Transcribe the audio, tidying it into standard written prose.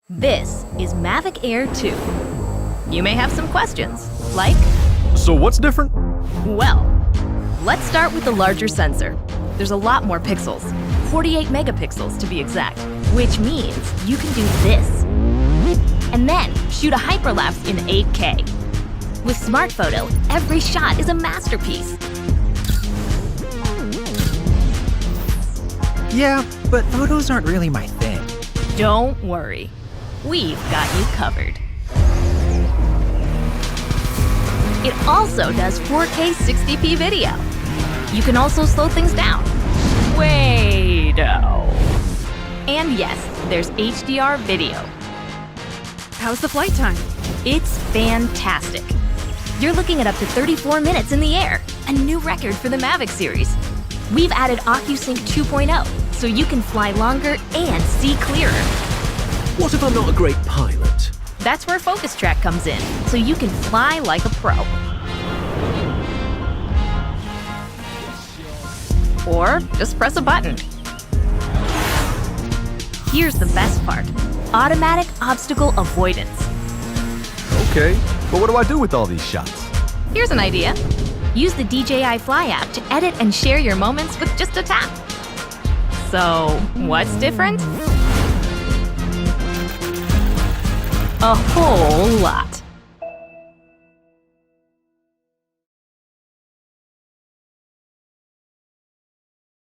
This is Mavic Air 2. You may have some questions, like, So what's different? well, let's start with the larger sensor. There's a lot more pixels, 48 megapixels to be exact, which means you can do this. And then shoot a hyperlapse in 8K. With Smart Photo, every shot is a masterpiece. Yeah, but photos aren't really my thing. Don't worry, we've got you covered. It also does 4K 60p video. You can also slow things down. Way-do. And yes, there's HDR video. How's the flight time? It's fantastic. You're looking at up to 34 minutes in the air, a new record for the Mavic series. We've added OcuSync 2.0, so you can fly longer and see clearer. What if I'm not a great pilot? That's where Focus Track comes in, so you can fly like a pro. Or just press a button. Here's the best part: automatic obstacle avoidance. Okay, but what do I do with all these shots? Here's an idea. Use the DJI Fly app to edit and share your moments with just a tap. So, what's different? A whole lot.